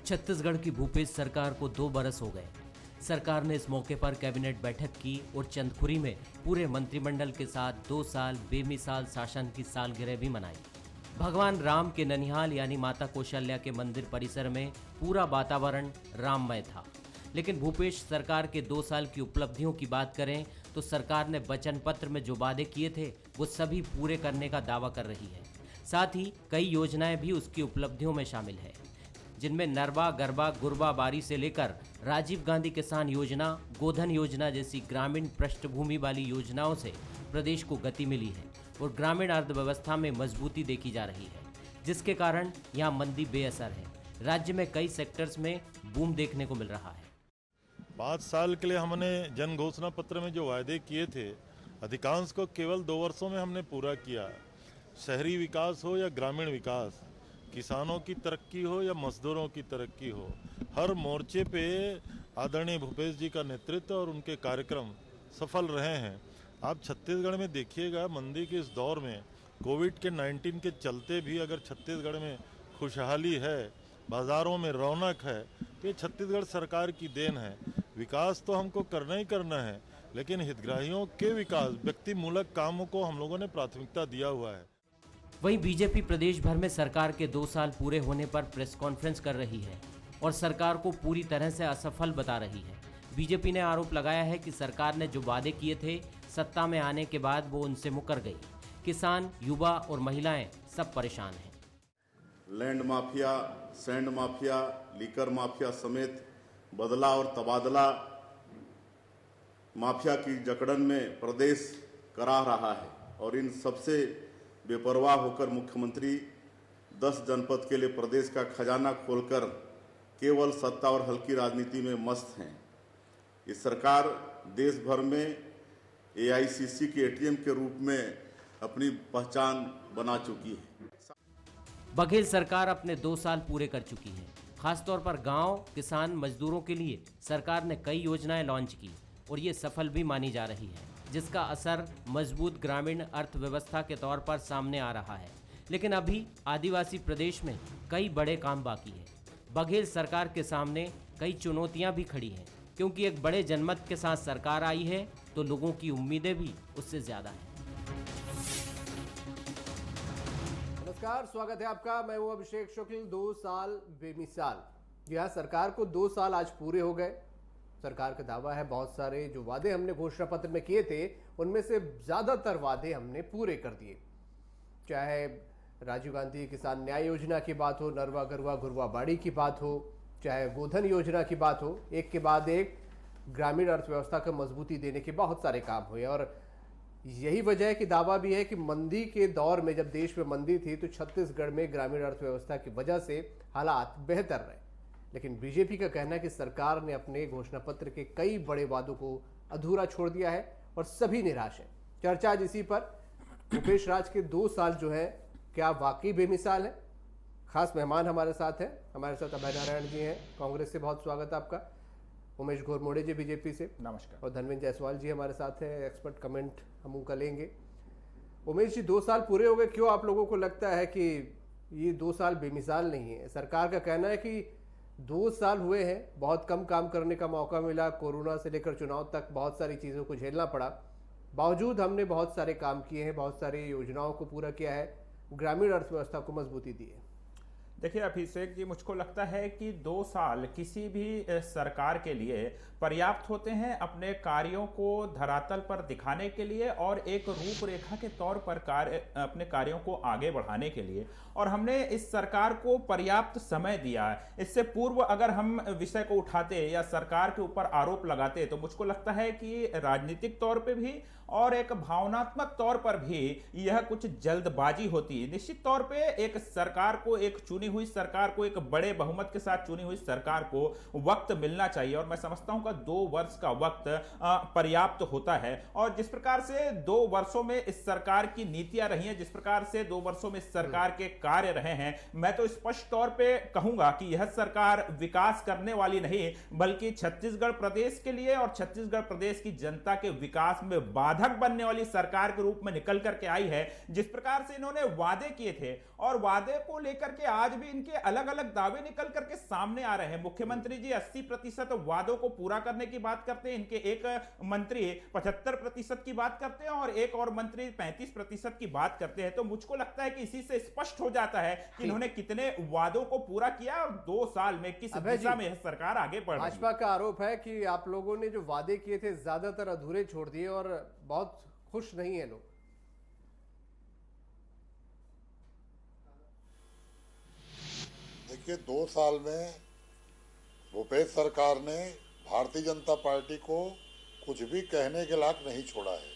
छत्तीसगढ़ की भूपेश सरकार को 2 बरस हो गए। सरकार ने इस मौके पर कैबिनेट बैठक की और चंदखुरी में पूरे मंत्रिमंडल के साथ 2 साल बेमिसाल शासन की सालगिरह भी मनाई। भगवान राम के ननिहाल यानी माता कौशल्या के मंदिर परिसर में पूरा वातावरण राममय था। लेकिन भूपेश सरकार के 2 साल की उपलब्धियों की बात करें तो सरकार ने वचन पत्र में जो वादे किए थे वो सभी पूरे करने का दावा कर रही है। साथ ही कई योजनाएं भी उसकी उपलब्धियों में शामिल है, जिनमें नरवा गरबा गुरबा बारी से लेकर राजीव गांधी किसान योजना, गोधन योजना जैसी ग्रामीण पृष्ठभूमि वाली योजनाओं से प्रदेश को गति मिली है और ग्रामीण अर्थव्यवस्था में मजबूती देखी जा रही है, जिसके कारण यहाँ मंदी बेअसर है। राज्य में कई सेक्टर्स में बूम देखने को मिल रहा है। 5 साल के लिए हमने जन घोषणा पत्र में जो वायदे किए थे, अधिकांश को केवल 2 वर्षों में हमने पूरा किया। शहरी विकास हो या ग्रामीण विकास, किसानों की तरक्की हो या मजदूरों की तरक्की हो, हर मोर्चे पे आदरणीय भूपेश जी का नेतृत्व और उनके कार्यक्रम सफल रहे हैं। आप छत्तीसगढ़ में देखिएगा, मंदी के इस दौर में कोविड के 19 के चलते भी अगर छत्तीसगढ़ में खुशहाली है, बाज़ारों में रौनक है, तो ये छत्तीसगढ़ सरकार की देन है। विकास तो हमको करना ही करना है, लेकिन हितग्राहियों के विकास, व्यक्ति मूलक कामों को हम लोगों ने प्राथमिकता दिया हुआ है। वहीं बीजेपी प्रदेश भर में सरकार के 2 साल पूरे होने पर प्रेस कॉन्फ्रेंस कर रही है और सरकार को पूरी तरह से असफल बता रही है। बीजेपी ने आरोप लगाया है कि सरकार ने जो वादे किए थे, सत्ता में आने के बाद वो उनसे मुकर गई। किसान, युवा और महिलाएं सब परेशान हैं। Land mafia, sand mafia, liquor mafia समेत बदला और तबादला माफिया की जकड़न में प्रदेश करा रहा है और इन सबसे बेपरवाह होकर मुख्यमंत्री 10 जनपद के लिए प्रदेश का खजाना खोलकर केवल सत्ता और हल्की राजनीति में मस्त हैं। ये सरकार देश भर में एआईसीसी के एटीएम के रूप में अपनी पहचान बना चुकी है। बघेल सरकार अपने 2 साल पूरे कर चुकी है। खासतौर पर गांव, किसान, मजदूरों के लिए सरकार ने कई योजनाएं लॉन्च की और ये सफल भी मानी जा रही है, जिसका असर मजबूत ग्रामीण अर्थव्यवस्था के तौर पर सामने आ रहा है। लेकिन अभी आदिवासी प्रदेश में कई बड़े काम बाकी है। बघेल सरकार के सामने कई चुनौतियां भी खड़ी हैं, क्योंकि एक बड़े जनमत के साथ सरकार आई है तो लोगों की उम्मीदें भी उससे ज्यादा हैं। नमस्कार, स्वागत है आपका। मैं हूं अभिषेक शुक्ल। 2 साल बेमिसाल। यह सरकार को 2 साल आज पूरे हो गए। सरकार का दावा है बहुत सारे जो वादे हमने घोषणा पत्र में किए थे, उनमें से ज्यादातर वादे हमने पूरे कर दिए। चाहे राजीव गांधी किसान न्याय योजना की बात हो, नरवा गरवा गुरवा बाड़ी की बात हो, चाहे गोधन योजना की बात हो, एक के बाद एक ग्रामीण अर्थव्यवस्था को मजबूती देने के बहुत सारे काम हुए। और यही वजह है कि दावा भी है कि मंदी के दौर में, जब देश में मंदी थी, तो छत्तीसगढ़ में ग्रामीण अर्थव्यवस्था की वजह से हालात बेहतर रहे। लेकिन बीजेपी का कहना है कि सरकार ने अपने घोषणा पत्र के कई बड़े वादों को अधूरा छोड़ दिया है और सभी निराश हैं। चर्चा आज इसी पर। भूपेश राज के 2 साल जो है, क्या वाकई बेमिसाल है? खास मेहमान हमारे साथ हैं। हमारे साथ अभय नारायण जी हैं, कांग्रेस से। बहुत स्वागत है आपका। उमेश घोरमोड़े जी, बीजेपी से। नमस्कार। और धनविंद जायसवाल जी हमारे साथ हैं, एक्सपर्ट कमेंट हम उनका लेंगे। उमेश जी, 2 साल पूरे हो गए, क्यों आप लोगों को लगता है कि ये 2 साल बेमिसाल नहीं है? सरकार का कहना है कि 2 साल हुए हैं, बहुत कम काम करने का मौका मिला, कोरोना से लेकर चुनाव तक बहुत सारी चीज़ों को झेलना पड़ा। बावजूद हमने बहुत सारे काम किए हैं, बहुत सारी योजनाओं को पूरा किया है, ग्रामीण अर्थव्यवस्था को मजबूती दी है। देखिए अभिषेक जी, मुझको लगता है कि 2 साल किसी भी सरकार के लिए पर्याप्त होते हैं अपने कार्यों को धरातल पर दिखाने के लिए और एक रूपरेखा के तौर पर अपने कार्यों को आगे बढ़ाने के लिए। और हमने इस सरकार को पर्याप्त समय दिया है। इससे पूर्व अगर हम विषय को उठाते या सरकार के ऊपर आरोप लगाते तो मुझको लगता है कि राजनीतिक तौर पर भी और एक भावनात्मक तौर पर भी यह कुछ जल्दबाजी होती है। निश्चित तौर पर एक सरकार को, एक चुनी हुई सरकार को, एक बड़े बहुमत के साथ चुनी हुई सरकार को वक्त मिलना चाहिए और मैं समझता हूं कि 2 वर्ष का वक्त पर्याप्त होता है। और जिस प्रकार से 2 वर्षों में इस सरकार की नीतियां रही हैं, जिस प्रकार से 2 वर्षों में इस सरकार के कार्य रहे हैं, मैं तो स्पष्ट तौर पे कहूंगा कि यह सरकार विकास करने वाली नहीं, बल्कि छत्तीसगढ़ प्रदेश के लिए और छत्तीसगढ़ प्रदेश की जनता के विकास में बाधक बनने वाली सरकार के रूप में निकल करके आई है। जिस प्रकार से इन्होंने वादे किए थे और वादे को लेकर के आज भी इनके अलग अलग दावे निकल करके सामने आ रहे हैं। मुख्यमंत्री जी 80% वादों को पूरा करने की बात करते हैं, इनके एक मंत्री 75% की बात करते हैं और एक और मंत्री 35% की बात करते हैं। तो मुझको लगता है कि इसी से स्पष्ट हो जाता है कि इन्होंने कितने वादों को पूरा किया और 2 साल में किस दिशा में सरकार आगे बढ़ रही है। भाजपा का आरोप है कि आप लोगों ने जो वादे किए थे ज्यादातर अधूरे छोड़ दिए और बहुत खुश नहीं है लोग। देखिए, 2 साल में भूपेश सरकार ने भारतीय जनता पार्टी को कुछ भी कहने के लायक नहीं छोड़ा है।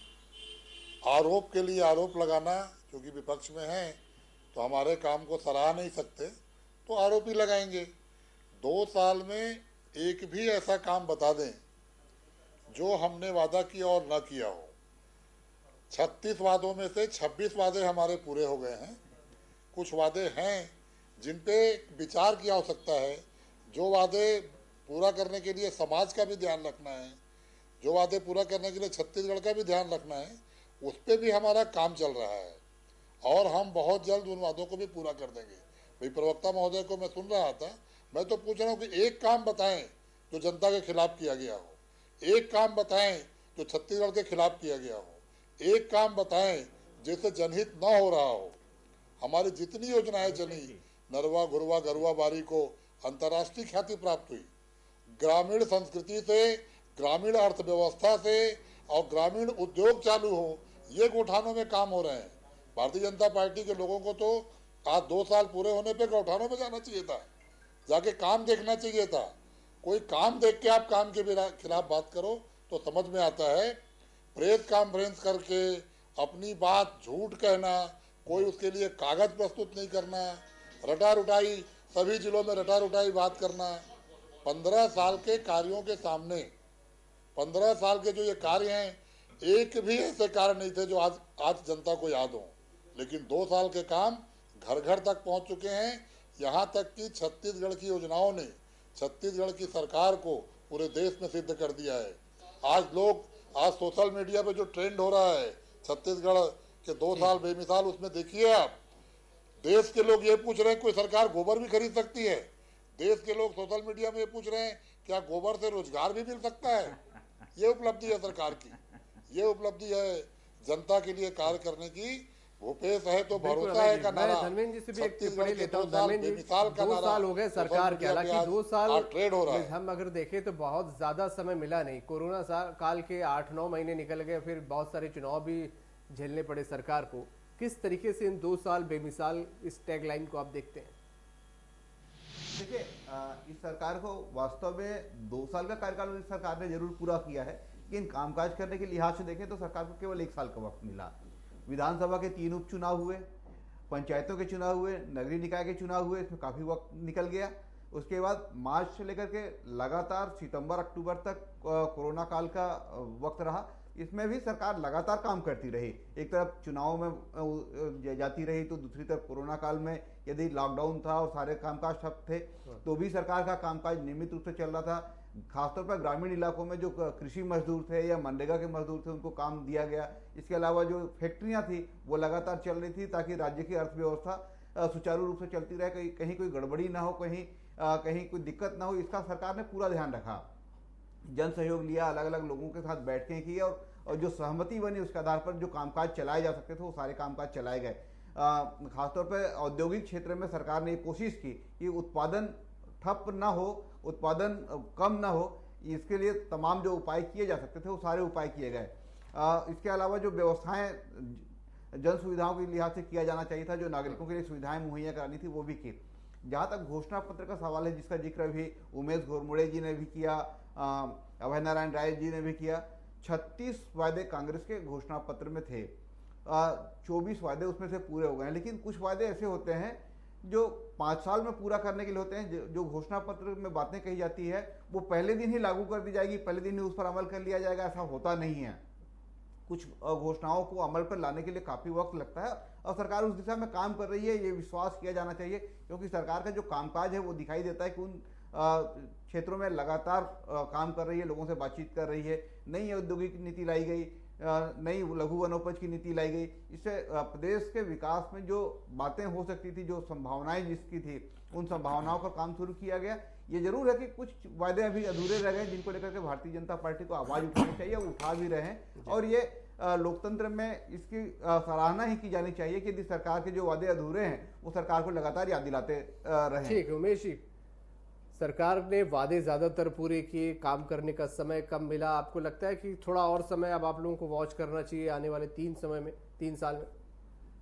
आरोप के लिए आरोप लगाना, क्योंकि विपक्ष में हैं तो हमारे काम को सराह नहीं सकते, तो आरोप ही लगाएंगे। 2 साल में एक भी ऐसा काम बता दें जो हमने वादा किया और ना किया हो। 36 वादों में से 26 वादे हमारे पूरे हो गए हैं। कुछ वादे हैं जिन पे विचार किया हो सकता है। जो वादे पूरा करने के लिए समाज का भी ध्यान रखना है, जो वादे पूरा करने के लिए छत्तीसगढ़ का भी ध्यान रखना है, उस पर भी हमारा काम चल रहा है और हम बहुत जल्द उन वादों को भी पूरा कर देंगे। भाई, प्रवक्ता महोदय को मैं सुन रहा था, मैं तो पूछ रहा हूँ कि एक काम बताएं जो जनता के खिलाफ किया गया हो, एक काम बताएं जो छत्तीसगढ़ के खिलाफ किया गया हो, एक काम बताएं जिससे जनहित न हो रहा हो। हमारी जितनी योजनाएं चली, नरवा घुरवा गरुआ बारी को अंतर्राष्ट्रीय ख्याति प्राप्त हुई। ग्रामीण संस्कृति से, ग्रामीण अर्थव्यवस्था से और ग्रामीण उद्योग चालू हो, ये गौठानों में काम हो रहे हैं। भारतीय जनता पार्टी के लोगों को तो आज 2 साल पूरे होने पे गौठानों में जाना चाहिए था, जाके काम देखना चाहिए था। कोई काम देख के आप काम के खिलाफ बात करो तो समझ में आता है। प्रेस कॉन्फ्रेंस करके अपनी बात झूठ कहना, कोई उसके लिए कागज प्रस्तुत नहीं करना, रटा रुटाई, सभी जिलों में रटा रुटाई बात करना। 15 साल के कार्यों के सामने, 15 साल के जो ये कार्य हैं, एक भी ऐसे कार्य नहीं थे जो आज जनता को याद हो। लेकिन 2 साल के काम घर घर तक पहुंच चुके हैं। यहाँ तक कि छत्तीसगढ़ की योजनाओं ने छत्तीसगढ़ की सरकार को पूरे देश में सिद्ध कर दिया है। आज सोशल मीडिया पे जो ट्रेंड हो रहा है छत्तीसगढ़ के 2 साल बेमिसाल, उसमें देखिए आप, देश के लोग ये पूछ रहे हैं कोई सरकार गोबर भी खरीद सकती है। देश के लोग सोशल मीडिया में ये पूछ रहे हैं क्या गोबर से रोजगार भी मिल सकता है। ये उपलब्धि है सरकार की, ये उपलब्धि है जनता के लिए कार्य करने की। भूपेश है तो भरोसा है का नारा। धर्मेंद्र जी से भी एक टिप्पणी लेता हूँ। धर्मेंद्र जी, 2 साल हो गए सरकार के, हालांकि 2 साल ट्रेड हो रहा है। हम अगर देखें तो बहुत ज्यादा समय मिला नहीं। कोरोना काल के 8-9 महीने निकल गए, फिर बहुत सारे चुनाव भी झेलने पड़े सरकार को। किस तरीके से इन 2 साल बेमिसाल इस टैगलाइन को आप देखते हैं? देखिए, इस सरकार को वास्तव में 2 साल का कार्यकाल इस सरकार ने जरूर पूरा किया है, लेकिन कामकाज करने के लिहाज से देखें तो सरकार को केवल 1 साल का वक्त मिला। विधानसभा के 3 उपचुनाव हुए, पंचायतों के चुनाव हुए, नगरीय निकाय के चुनाव हुए, इसमें काफ़ी वक्त निकल गया। उसके बाद मार्च से लेकर के लगातार सितंबर अक्टूबर तक कोरोना काल का वक्त रहा। इसमें भी सरकार लगातार काम करती रही। एक तरफ चुनाव में जाती रही तो दूसरी तरफ कोरोना काल में यदि लॉकडाउन था और सारे कामकाज ठप थे तो भी सरकार का कामकाज नियमित रूप से चल रहा था। खासतौर पर ग्रामीण इलाकों में जो कृषि मजदूर थे या मनरेगा के मजदूर थे उनको काम दिया गया। इसके अलावा जो फैक्ट्रियां थी वो लगातार चल रही थी ताकि राज्य की अर्थव्यवस्था सुचारू रूप से चलती रहे, कहीं कोई गड़बड़ी ना हो, कहीं कोई दिक्कत ना हो। इसका सरकार ने पूरा ध्यान रखा, जन सहयोग लिया, अलग अलग लोगों के साथ बैठकें की और जो सहमति बनी उसके आधार पर जो कामकाज चलाए जा सकते थे वो सारे कामकाज चलाए गए। खासतौर पर औद्योगिक क्षेत्र में सरकार ने ये कोशिश की कि उत्पादन ठप ना हो, उत्पादन कम ना हो, इसके लिए तमाम जो उपाय किए जा सकते थे वो सारे उपाय किए गए। इसके अलावा जो व्यवस्थाएं जन सुविधाओं के लिहाज से किया जाना चाहिए था, जो नागरिकों के लिए सुविधाएं मुहैया करानी थी, वो भी की। जहाँ तक घोषणा पत्र का सवाल है जिसका जिक्र भी उमेश घोरमुड़े जी ने भी किया, अभय नारायण राय जी ने भी किया, 36 वादे कांग्रेस के घोषणा पत्र में थे, 24 वादे उसमें से पूरे हो गए हैं। लेकिन कुछ वादे ऐसे होते हैं जो 5 साल में पूरा करने के लिए होते हैं। जो घोषणा पत्र में बातें कही जाती है वो पहले दिन ही लागू कर दी जाएगी, पहले दिन ही उस पर अमल कर लिया जाएगा, ऐसा होता नहीं है। कुछ घोषणाओं को अमल पर लाने के लिए काफ़ी वक्त लगता है और सरकार उस दिशा में काम कर रही है, ये विश्वास किया जाना चाहिए। क्योंकि सरकार का जो कामकाज है वो दिखाई देता है कि उन क्षेत्रों में लगातार काम कर रही है, लोगों से बातचीत कर रही है। नई औद्योगिक नीति लाई गई, नई लघु वनोपज की नीति लाई गई। इससे प्रदेश के विकास में जो बातें हो सकती थी, जो संभावनाएं जिसकी थी, उन संभावनाओं पर काम शुरू किया गया। ये जरूर है कि कुछ वायदे अभी अधूरे रह गए, जिनको लेकर के भारतीय जनता पार्टी को आवाज उठानी चाहिए, उठा भी रहे हैं। और ये लोकतंत्र में इसकी सराहना ही की जानी चाहिए कि यदि सरकार के जो वादे अधूरे हैं वो सरकार को लगातार याद दिलाते रहे। ठीक है उमेश जी, सरकार ने वादे ज्यादातर पूरे किए, काम करने का समय कम मिला। आपको लगता है कि थोड़ा और समय अब आप लोगों को वॉच करना चाहिए आने वाले 3 साल में?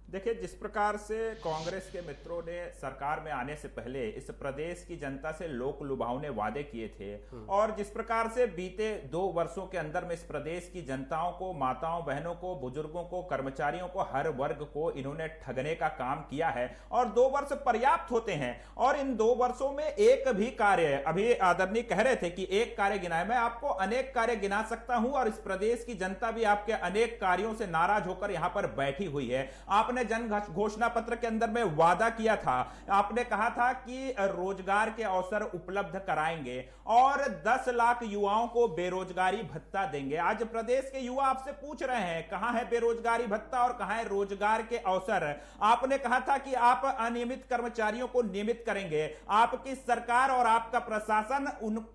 देखिए, जिस प्रकार से कांग्रेस के मित्रों ने सरकार में आने से पहले इस प्रदेश की जनता से लोक लुभावने वादे किए थे, और जिस प्रकार से बीते 2 वर्षों के अंदर में इस प्रदेश की जनताओं को, माताओं बहनों को, बुजुर्गों को, कर्मचारियों को, हर वर्ग को इन्होंने ठगने का काम किया है, और 2 वर्ष पर्याप्त होते हैं। और इन 2 वर्षों में एक भी कार्य, अभी आदरणीय कह रहे थे कि एक कार्य गिनाए, मैं आपको अनेक कार्य गिना सकता हूं, और इस प्रदेश की जनता भी आपके अनेक कार्यों से नाराज होकर यहां पर बैठी हुई है। आपने जन घोषणा पत्र के अंदर में वादा किया था, आपने कहा था कि रोजगार के अवसर उपलब्ध कराएंगे और 10 लाख युवाओं को बेरोजगारी भत्ता देंगे। आज प्रदेश के युवा आपसे पूछ रहे हैं कहां है बेरोजगारी भत्ता और कहां है रोजगार के अवसर। आपने कहा था कि आप अनियमित कर्मचारियों को नियमित करेंगे। आपकी सरकार और आपका प्रशासन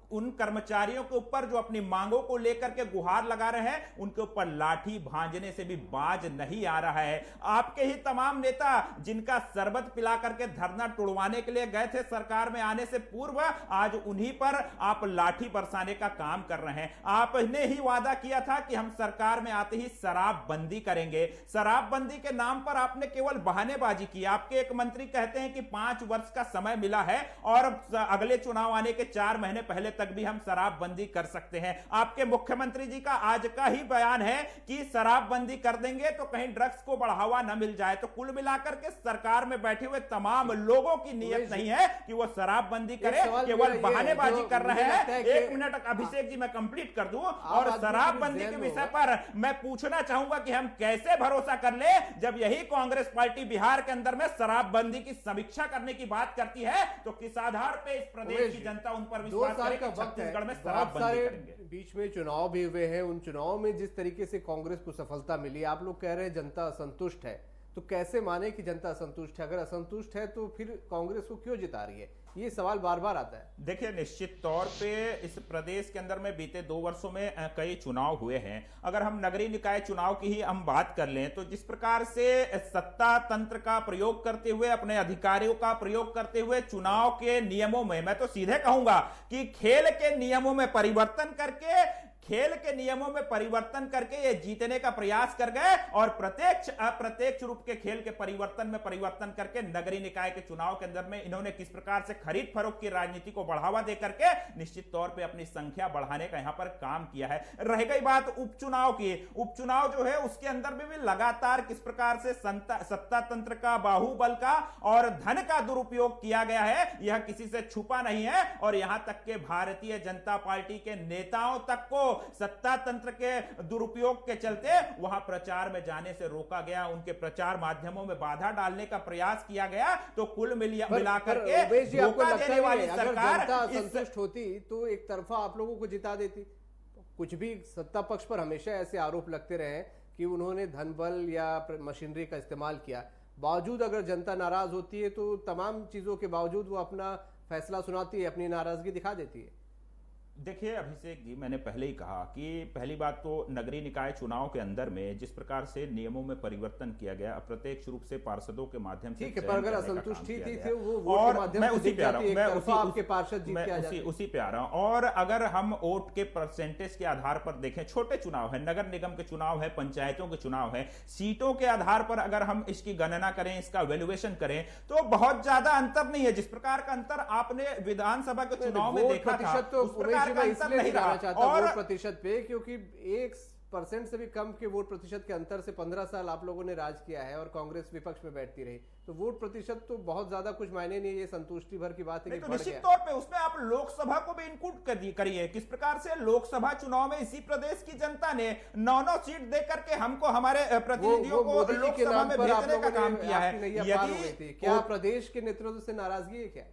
उन कर्मचारियों के ऊपर जो अपनी मांगों को लेकर के गुहार लगा रहे हैं, उनके ऊपर लाठी भांजने से भी बाज नहीं आ रहा है। आपके ही तमाम नेता जिनका शरबत पिला करके धरना तुड़वाने के लिए गए थे सरकार में आने से पूर्व, आज उन्हीं पर आप लाठी बरसाने का काम कर रहे हैं। आपने ही वादा किया था कि हम सरकार में आते ही शराबबंदी करेंगे। शराबबंदी के नाम पर आपने केवल बहानेबाजी की। आपके एक मंत्री कहते हैं कि 5 वर्ष का समय मिला है और अगले चुनाव आने के 4 महीने पहले तक भी हम शराबबंदी कर सकते हैं। आपके मुख्यमंत्री जी का आज का ही बयान है कि शराबबंदी कर देंगे तो कहीं ड्रग्स को बढ़ावा न मिल जाए। तो कुल मिलाकर के सरकार में बैठे हुए तमाम लोगों की नीयत नहीं है कि वो शराबबंदी करे, केवल बहानेबाजी कर रहे हैं। 1 मिनट अभिषेक जी मैं कंप्लीट कर दूं। और शराबबंदी के विषय पर मैं पूछना चाहूंगा कि हम कैसे भरोसा कर ले जब यही कांग्रेस पार्टी बिहार के अंदर में शराबबंदी की समीक्षा करने की बात करती है, तो किस आधार पर इस प्रदेश की जनता उन पर विश्वास करे कि छत्तीसगढ़ में शराबबंदी करेंगे? बीच में चुनाव भी हुए हैं, उन चुनाव में जिस तरीके से कांग्रेस को सफलता मिली, आप लोग कह रहे हैं जनता असंतुष्ट है, तो कैसे माने कि जनता असंतुष्ट है? अगर असंतुष्ट है तो फिर कांग्रेस को क्यों जिता रही है? ये सवाल बार बार आता है। देखिए, निश्चित तौर पे इस प्रदेश के अंदर में बीते 2 वर्षों में कई चुनाव हुए हैं। अगर हम नगरीय निकाय चुनाव की ही हम बात कर लें तो जिस प्रकार से सत्ता तंत्र का प्रयोग करते हुए, अपने अधिकारियों का प्रयोग करते हुए चुनाव के नियमों में, मैं तो सीधे कहूंगा कि खेल के नियमों में परिवर्तन करके ये जीतने का प्रयास कर गए, और प्रत्यक्ष अप्रत्यक्ष रूप के खेल के परिवर्तन में परिवर्तन करके नगरीय निकाय के चुनाव के अंदर में इन्होंने किस प्रकार से खरीद फरोख्त की राजनीति को बढ़ावा देकर के निश्चित तौर पे अपनी संख्या बढ़ाने का यहां पर काम किया है। रह गई बात उपचुनाव की, उपचुनाव जो है उसके अंदर भी लगातार किस प्रकार से सत्ता तंत्र का, बाहुबल का और धन का दुरुपयोग किया गया है, यह किसी से छुपा नहीं है। और यहां तक के भारतीय जनता पार्टी के नेताओं तक को सत्ता तंत्र के दुरुपयोग के चलते वहां प्रचार में जाने से रोका गया, उनके प्रचार माध्यमों में बाधा डालने का प्रयास किया गया। तो कुल मिलाकर के धोखा देने वाली सरकार संतुष्ट होती तो एक तरफा आप लोगों को जिता देती। कुछ भी सत्ता पक्ष पर हमेशा ऐसे आरोप लगते रहे कि उन्होंने धन बल या मशीनरी का इस्तेमाल किया, बावजूद अगर जनता नाराज होती है तो तमाम चीजों के बावजूद वो अपना फैसला सुनाती है, अपनी नाराजगी दिखा देती है। देखिए अभिषेक जी, मैंने पहले ही कहा कि पहली बात तो नगरीय निकाय चुनाव के अंदर में जिस प्रकार से नियमों में परिवर्तन किया गया, अप्रत्यक्ष रूप से पार्षदों के माध्यम से, ठीक है, पर अगर असंतुष्टि थी तो वो वोट के माध्यम से उसी पे आ रहा हूं, उसी पे आ रहा हूं। और अगर हम वोट के परसेंटेज के आधार पर देखें, छोटे चुनाव है, नगर निगम के चुनाव है, पंचायतों के चुनाव है, सीटों के आधार पर अगर हम इसकी गणना करें, इसका वैल्यूएशन करें, तो बहुत ज्यादा अंतर नहीं है। जिस प्रकार का अंतर आपने विधानसभा के चुनाव में देखा था, उस प्रकार मैं इसलिए नहीं जाना चाहता वोट प्रतिशत पे, क्योंकि 1% से भी कम के वोट प्रतिशत के अंतर से 15 साल आप लोगों ने राज किया है और कांग्रेस विपक्ष में बैठती रही, तो वोट प्रतिशत तो बहुत ज्यादा कुछ मायने नहीं है। ये संतुष्टि भर की बात है कि निश्चित तौर पे उसमें आप लोकसभा को भी इंक्लूड करिए। किस प्रकार से लोकसभा चुनाव में इसी प्रदेश की जनता ने 9 सीट दे करके हमको, हमारे प्रतिनिधियों को लोकसभा में भेजने का काम किया है। क्या प्रदेश के नेतृत्व से नाराजगी है क्या?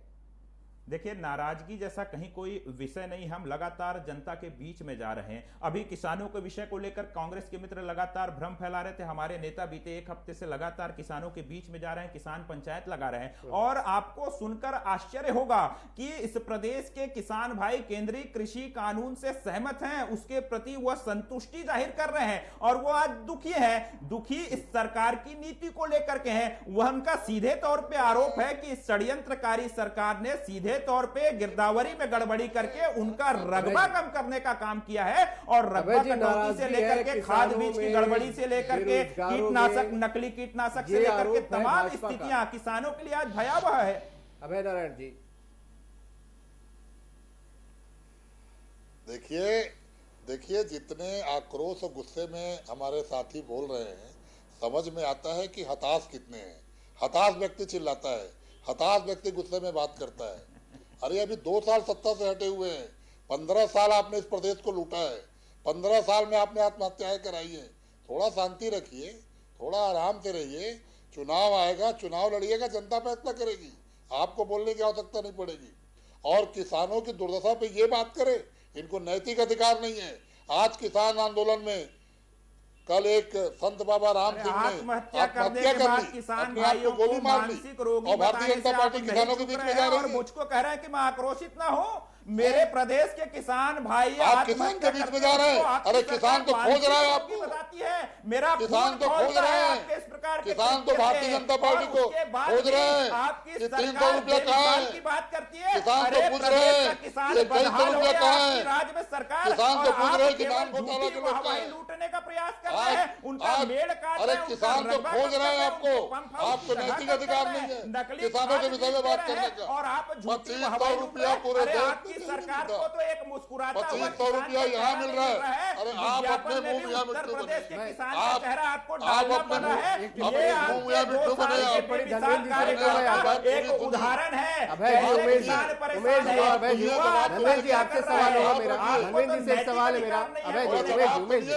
देखिए, नाराजगी जैसा कहीं कोई विषय नहीं, हम लगातार जनता के बीच में जा रहे हैं। अभी किसानों के विषय को लेकर कांग्रेस के मित्र लगातार भ्रम फैला रहे थे, हमारे नेता बीते एक हफ्ते से लगातार किसानों के बीच में जा रहे हैं, किसान पंचायत लगा रहे हैं। और आपको सुनकर आश्चर्य होगा कि इस प्रदेश के किसान भाई केंद्रीय कृषि कानून से सहमत हैं, उसके प्रति वह संतुष्टि जाहिर कर रहे हैं और वो आज दुखी है। दुखी इस सरकार की नीति को लेकर के हैं। वह उनका सीधे तौर पे आरोप है कि षड्यंत्रकारी सरकार ने सीधे तौर पे गिरदावरी में गड़बड़ी करके उनका रकबा कम करने का काम किया है और रकबा कटौती से लेकर के खाद बीज की गड़बड़ी से लेकर के कीटनाशक, नकली कीटनाशक से लेकर के तमाम स्थितियां किसानों के लिए आज भयावह है। अभय नारायण जी, देखिए जितने आक्रोश और गुस्से में हमारे साथी बोल रहे हैं, समझ में आता है कि हताश कितने हैं। हताश व्यक्ति चिल्लाता है, हताश व्यक्ति गुस्से में बात करता है। अरे अभी 2 साल सत्ता से हटे हुए हैं, 15 साल आपने इस प्रदेश को लूटा है, 15 साल में आपने आत्महत्याएं कराई हैं। थोड़ा शांति रखिए, थोड़ा आराम से रहिए। चुनाव आएगा, चुनाव लड़िएगा, जनता फैसला करेगी, आपको बोलने की आवश्यकता नहीं पड़ेगी। और किसानों की दुर्दशा पे ये बात करे, इनको नैतिक अधिकार नहीं है। आज किसान आंदोलन में कल एक संत बाबा राम सिंह ने आत्महत्या करने के बाद किसान भाइयों को मानसिक रोगी और भारतीय जनता पार्टी किसानों के बीच में जा रही है। मुझको कह रहे हैं कि मैं आक्रोशित ना हो, मेरे प्रदेश के किसान भाई आप किसान के बीच में जा रहे हैं। अरे किसान तो खोज रहा है आपको, बताती है मेरा किसान तो खोज रहे हैं, किसान तो भारतीय जनता पार्टी को खोज रहे हैं कि 300 रुपया कहाँ है, किसान तो पूछ रहे हैं कि 300 रुपया कहाँ है, राज्य में सरकार किसान तो पूछ रहे हैं कि नाम घोटाला के लोग कहाँ है, लूटने का प्रयास कर रहे हैं, उनका मेड़ काट रहे अरे हैं, किसान तो खोज रहे हैं आपको नैतिक अधिकार नहीं है किसानों के विषय में बात करने का। और आप 2500 रुपया पूरे देश सरकार को तो एक मुस्कुराता 2500 रुपया यहाँ मिल रहा है। अरे आप अपने मुंह मियां मिट्टू बने, आप अपने मुंह मियां मिट्टू बने। एक उदाहरण है। अभय जी आपसे सवाल होगा मेरा, धर्मेंद्र जी से एक सवाल है मेरा। अभय जी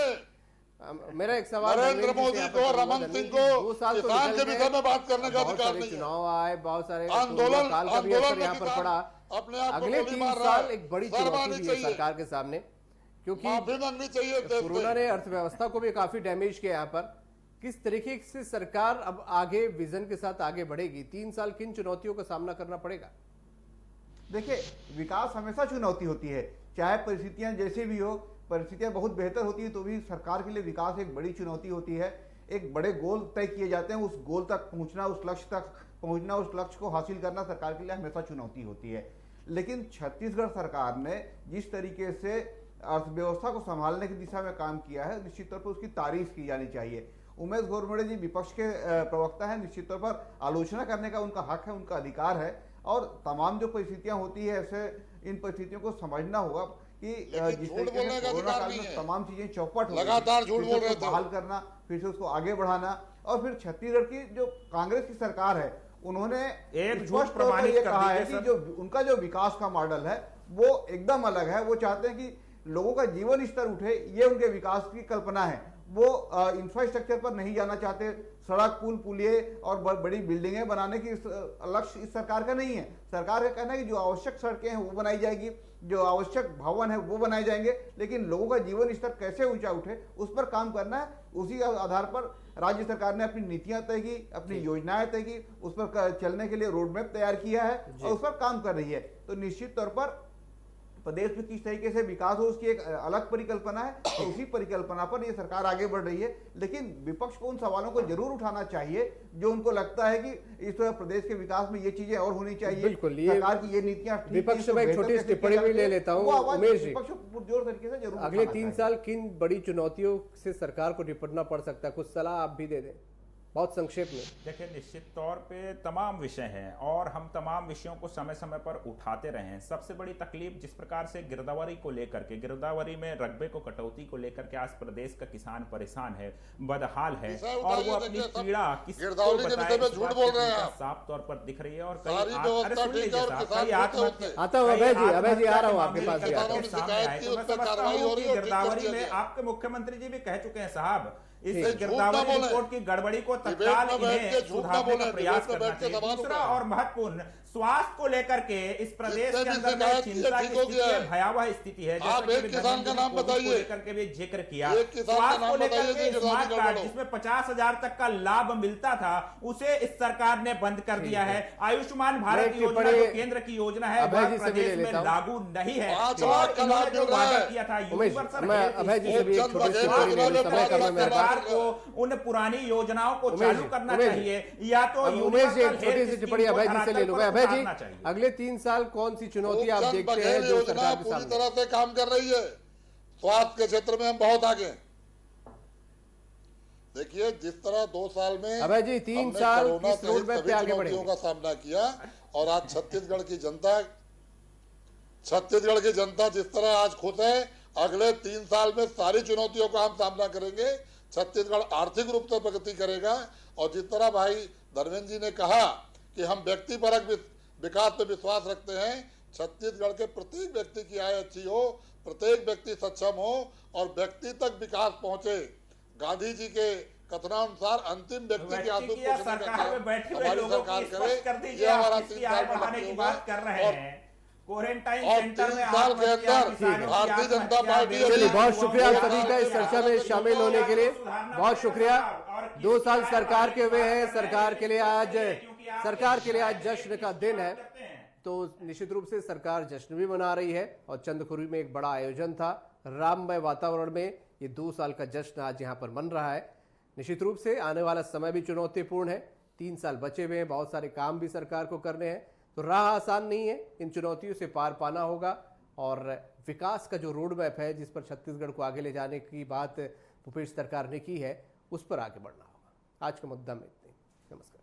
मेरा एक सवाल, नरेंद्र मोदी को, रमन सिंह को किसान के विषय में बात करने का अधिकार नहीं है। चुनाव आए, बहुत सारे आंदोलन यहाँ पर पड़ा, अपने आप अगले 3 साल एक बड़ी चुनौती भी है सरकार के सामने, क्योंकि मांगनी चाहिए। कोरोना ने अर्थव्यवस्था को भी काफी डैमेज किया। यहाँ पर किस तरीके से सरकार अब आगे विजन के साथ आगे बढ़ेगी? 3 साल किन चुनौतियों का सामना करना पड़ेगा? देखिए, विकास हमेशा चुनौती होती है, चाहे परिस्थितियां जैसे भी हो। परिस्थितियां बहुत बेहतर होती है तो भी सरकार के लिए विकास एक बड़ी चुनौती होती है। एक बड़े गोल तय किए जाते हैं, उस गोल तक पहुंचना, उस लक्ष्य तक पहुंचना, उस लक्ष्य को हासिल करना सरकार के लिए हमेशा चुनौती होती है। लेकिन छत्तीसगढ़ सरकार ने जिस तरीके से अर्थव्यवस्था को संभालने की दिशा में काम किया है, निश्चित तौर पर उसकी तारीफ की जानी चाहिए। उमेश घोरपड़े जी विपक्ष के प्रवक्ता है, निश्चित तौर पर आलोचना करने का उनका हक है, उनका अधिकार है। और तमाम जो परिस्थितियां होती है, ऐसे इन परिस्थितियों को समझना होगा कि जिस तरीके से कोरोना काल में तमाम चीजें चौपट हो, लगातार झूठ बोल रहे थे, बहाल करना, फिर से उसको आगे बढ़ाना, और फिर छत्तीसगढ़ की जो कांग्रेस की सरकार है, उन्होंने एक झूठ प्रमाणित कहा है कि जो उनका जो विकास का मॉडल है वो एकदम अलग है। वो चाहते हैं कि लोगों का जीवन स्तर उठे, ये उनके विकास की कल्पना है। वो इंफ्रास्ट्रक्चर पर नहीं जाना चाहते, सड़क, पुल, पुलिये और बड़ी बिल्डिंगें बनाने की लक्ष्य इस सरकार का नहीं है। सरकार का कहना है कि जो आवश्यक सड़कें हैं वो बनाई जाएगी, जो आवश्यक भवन है वो बनाए जाएंगे, लेकिन लोगों का जीवन स्तर कैसे ऊंचा उठे उस पर काम करना है। उसी आधार पर राज्य सरकार ने अपनी नीतियां तय की, अपनी योजनाएं तय की, उस पर चलने के लिए रोड मैप तैयार किया है और उस पर काम कर रही है। तो निश्चित तौर पर प्रदेश में किस तरीके से विकास हो उसकी एक अलग परिकल्पना है, तो उसी परिकल्पना पर ये सरकार आगे बढ़ रही है। लेकिन विपक्ष को उन सवालों को जरूर उठाना चाहिए जो उनको लगता है कि इस प्रदेश के विकास में ये चीजें और होनी चाहिए, सरकार की ये नीतियां। विपक्ष में एक छोटी छोटी भी ले लेता हूँ उमेश जी, विपक्ष पुरजोर तरीके से जरूर अगले 3 साल किन बड़ी चुनौतियों से सरकार को निपटना पड़ सकता है? कुछ सलाह आप भी दे दें बहुत संक्षेप में। देखिए, निश्चित तौर पे तमाम विषय हैं और हम तमाम विषयों को समय समय पर उठाते रहे हैं। सबसे बड़ी तकलीफ जिस प्रकार से गिरदावरी को लेकर के, गिरदावरी में रकबे को कटौती को लेकर के आज प्रदेश का किसान परेशान है, बदहाल है और वो अपनी पीड़ा किसको बताए साफ तौर पर दिख रही है। और कई अभय जी आ रहा हूँ आपके पास। गिरदावरी में आपके मुख्यमंत्री जी भी कह चुके हैं साहब, इस झूठ ना गिरदावरी बोले। रिपोर्ट की गड़बड़ी को डिबेट तत्काल में बैठ इन्हें के झूठ ना सुधारने का बोले, प्रयास डिबेट में करना बैठ के चाहिए। सवाल दूसरा उठाएं। और महत्वपूर्ण, स्वास्थ्य को लेकर के इस प्रदेश जितने के भी अंदर में शिकायत की चिंता ठीक की हो स्थिति गया है, है। भयावह स्थिति है। आप जैसा एक कि किसान का नाम कोविड को बताइए। लेकर के भी जिक्र किया। एक किसान का स्वास्थ्य नाम को लेकर बताइए के जो स्मार्ट किसान कार्ड का जिसमें 50,000 तक का लाभ मिलता था, उसे इस सरकार ने बंद कर दिया है। आयुष्मान भारत मैं योजना टिप्पणी जो केंद्र की योजना है अभय वह जी से भी प्रदेश ले में लेता हूं। लागू नहीं है। 5 और लाख का इन्होंने लाभ जो मिल रहा वादा है। किया था उमेश, यूनिवर्सल मैं हेल्थ अभय जी से भी एक चंद छोटी सी बघेल टिप्पणी ले योजना लूं, में समय 5 कम है लाख मेरे का पास। लाभ सरकार को उन पुरानी योजनाओं को उमेश चालू जी, करना उमेश जी। चाहिए या तो उमेश जी एक यूनिवर्सल छोटी हेल्थ सी स्कीम टिप्पणी को अभय जी से धरातल ले लूंगा। पर अभय जी, उतारना चाहिए। अगले 3 साल कौन सी चुनौती आप चंद देखते हैं बघेल जो योजना सरकार के पूरी सामने? तरह से काम कर रही है। स्वास्थ्य के क्षेत्र में हम बहुत आगे हैं। देखिए जिस तरह 2 साल में अभय जी 3 हमने साल कोरोना किस रोड सहित मैप सभी पे आगे चुनौतियों बढ़ेंगे? का सामना किया और आज छत्तीसगढ़ की जनता जिस तरह आज खुश है, अगले 3 साल में सारी चुनौतियों का हम सामना करेंगे। छत्तीसगढ़ आर्थिक रूप से प्रगति करेगा और जिस तरह भाई धर्मेंद्र जी ने कहा कि हम व्यक्तिपरक विकास पे विश्वास रखते हैं, छत्तीसगढ़ के प्रत्येक व्यक्ति की आय अच्छी हो, प्रत्येक व्यक्ति सक्षम हो और व्यक्ति तक विकास पहुंचे। गांधी जी के कथनानुसार अंतिम व्यक्ति के आंसू पोंछने का सरकार में बैठे काम हुए हमारी लोगों सरकार की स्पष्ट कर करे। दीजिए, ये आप हमारा किसकी 3 आय साल में बढ़ाने की लक्ष्य बात होगा। कर रहे और हैं। क्वारंटाइन और सेंटर 3 में साल के आत्महत्या, अंदर किसानों की भारतीय जनता आत्महत्या, पार्टी चलिए बहुत बेरोजगारों शुक्रिया की आप सभी का इस आत्महत्या, चर्चा में शामिल होने के लिए। सुधारना बहुत शुक्रिया। और 2 साल किसी सरकार के हुए हैं। बात सरकार के लिए आज क्योंकि आप जश्न का दिन है, करते हैं। तो निश्चित रूप से सरकार जश्न भी मना रही है और चंदखुरी में एक बड़ा आयोजन था राममय वातावरण में। ये 2 साल का जश्न आज यहाँ पर मन रहा है। निश्चित रूप से आने वाला समय भी चुनौतीपूर्ण है। 3 साल बचे हुए हैं, बहुत सारे काम भी सरकार को करने हैं, तो राह आसान नहीं है। इन चुनौतियों से पार पाना होगा और विकास का जो रोड मैप है जिस पर छत्तीसगढ़ को आगे ले जाने की बात भूपेश सरकार ने की है, उस पर आगे बढ़ना होगा। आज का मुद्दा में इतने। नमस्कार।